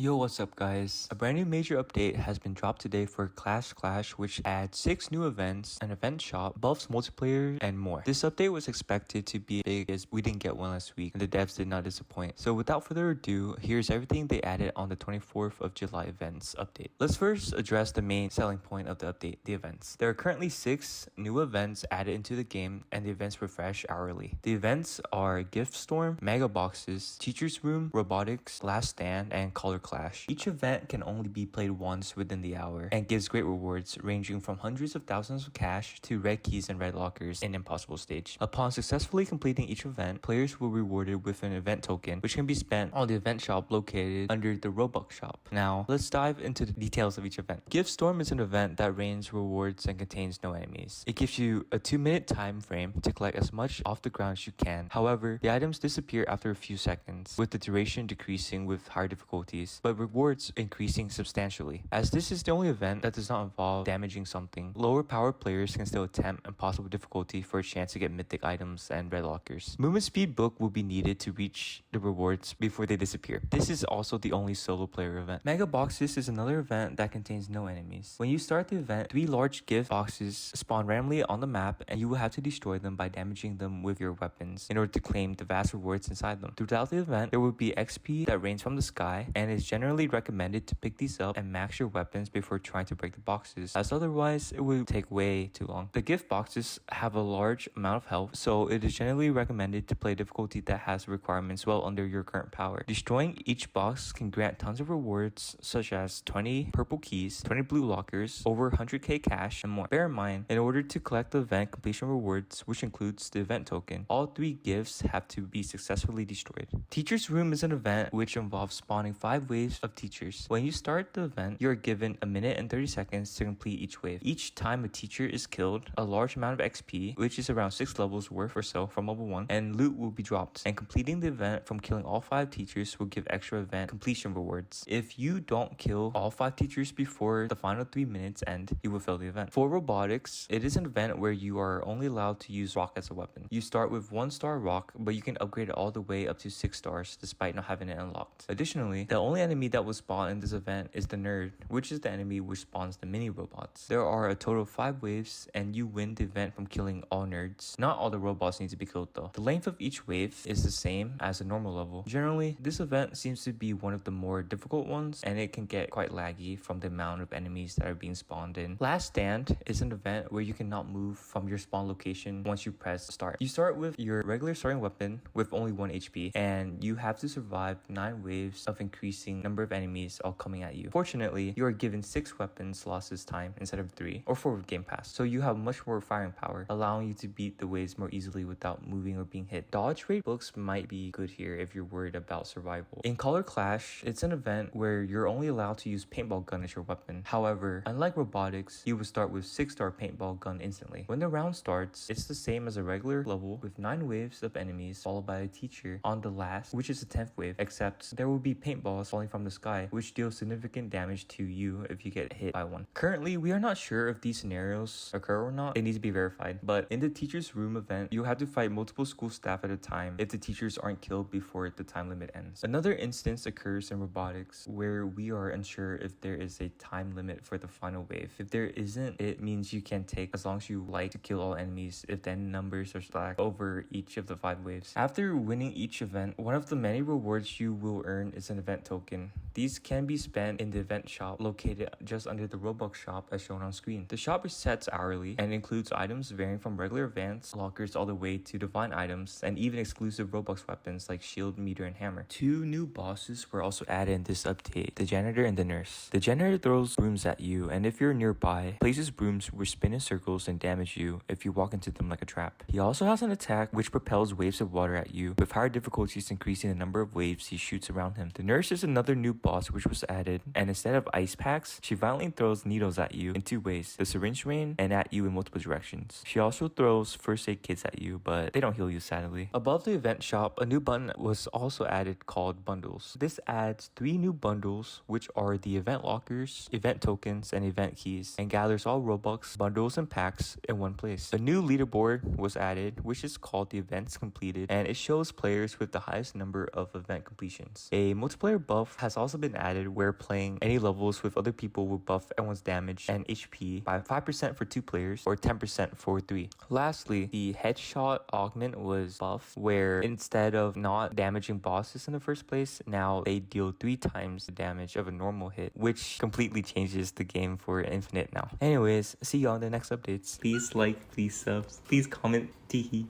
Yo, what's up guys? A brand new major update has been dropped today for Clash, which adds 6 new events, an event shop, buffs multiplayer, and more. This update was expected to be big as we didn't get one last week and the devs did not disappoint. So without further ado, here's everything they added on the 24th of July events update. Let's first address the main selling point of the update, the events. There are currently 6 new events added into the game and the events refresh hourly. The events are Gift Storm, Mega Boxes, Teacher's Room, Robotics, Last Stand, and Color Clash. Each event can only be played once within the hour and gives great rewards ranging from hundreds of thousands of cash to red keys and red lockers in Impossible Stage. Upon successfully completing each event, players will be rewarded with an event token which can be spent on the event shop located under the ROBLOX shop. Now, let's dive into the details of each event. Gift Storm is an event that rains rewards and contains no enemies. It gives you a 2-minute time frame to collect as much off the ground as you can. However, the items disappear after a few seconds, with the duration decreasing with higher difficulties, but rewards increasing substantially. As this is the only event that does not involve damaging something, lower power players can still attempt impossible difficulty for a chance to get mythic items and red lockers. Movement speed book will be needed to reach the rewards before they disappear. This is also the only solo player event. Mega Boxes is another event that contains no enemies. When you start the event, 3 large gift boxes spawn randomly on the map and you will have to destroy them by damaging them with your weapons in order to claim the vast rewards inside them. Throughout the event, there will be XP that rains from the sky and is generally recommended to pick these up and max your weapons before trying to break the boxes, as otherwise it would take way too long. The gift boxes have a large amount of health, so it is generally recommended to play a difficulty that has requirements well under your current power. Destroying each box can grant tons of rewards such as 20 purple keys, 20 blue lockers, over 100k cash, and more. Bear in mind, in order to collect the event completion rewards, which includes the event token, all 3 gifts have to be successfully destroyed. Teacher's Room is an event which involves spawning 5 waves of teachers. When you start the event, you're given a minute and 30 seconds to complete each wave. Each time a teacher is killed, a large amount of XP, which is around 6 levels worth or so from level 1, and loot will be dropped. And completing the event from killing all 5 teachers will give extra event completion rewards. If you don't kill all 5 teachers before the final 3 minutes end, you will fail the event. For Robotics, it is an event where you are only allowed to use rock as a weapon. You start with 1-star rock, but you can upgrade it all the way up to 6 stars despite not having it unlocked. Additionally, the only enemy that will spawn in this event is the Nerd, which is the enemy which spawns the mini robots. There are a total of 5 waves and you win the event from killing all nerds. Not all the robots need to be killed though. The length of each wave is the same as a normal level. Generally, this event seems to be one of the more difficult ones and it can get quite laggy from the amount of enemies that are being spawned in. Last Stand is an event where you cannot move from your spawn location once you press start. You start with your regular starting weapon with only 1 HP and you have to survive 9 waves of increasing number of enemies all coming at you. Fortunately, you are given 6 weapon slots this time instead of 3 or 4 with Game Pass, so you have much more firing power, allowing you to beat the waves more easily without moving or being hit. Dodge rate books might be good here if you're worried about survival. In Color Clash, it's an event where you're only allowed to use paintball gun as your weapon. However, unlike Robotics, you will start with 6-star paintball gun instantly. When the round starts, it's the same as a regular level with 9 waves of enemies followed by a teacher on the last, which is the 10th wave, except there will be paintballs falling from the sky which deals significant damage to you if you get hit by one. Currently, we are not sure if these scenarios occur or not. They need to be verified. But in the Teacher's Room event, you'll have to fight multiple school staff at a time if the teachers aren't killed before the time limit ends. Another instance occurs in Robotics where we are unsure if there is a time limit for the final wave. If there isn't, it means you can take as long as you like to kill all enemies if the numbers are stacked over each of the 5 waves. After winning each event, one of the many rewards you will earn is an event token. These can be spent in the event shop located just under the Roblox shop as shown on screen. The shop resets hourly and includes items varying from regular events, lockers all the way to divine items, and even exclusive Roblox weapons like shield, meter, and hammer. 2 new bosses were also added in this update, the janitor and the nurse. The janitor throws brooms at you, and if you're nearby, places brooms which spin in circles and damage you if you walk into them like a trap. He also has an attack which propels waves of water at you, with higher difficulties increasing the number of waves he shoots around him. The nurse is another new boss which was added, and instead of ice packs, she violently throws needles at you in 2 ways, the syringe rain and at you in multiple directions. She also throws first aid kits at you, but they don't heal you sadly. Above the event shop, a new button was also added called bundles. This adds 3 new bundles which are the event lockers, event tokens, and event keys, and gathers all Robux, bundles, and packs in one place. A new leaderboard was added which is called the events completed, and it shows players with the highest number of event completions. A multiplayer buff buff has also been added where playing any levels with other people will buff everyone's damage and HP by 5% for 2 players or 10% for 3. Lastly, the headshot augment was buffed where instead of not damaging bosses in the first place, now they deal 3 times the damage of a normal hit, which completely changes the game for Infinite now. Anyways, see you on the next updates. Please like, please subs, please comment, teehee.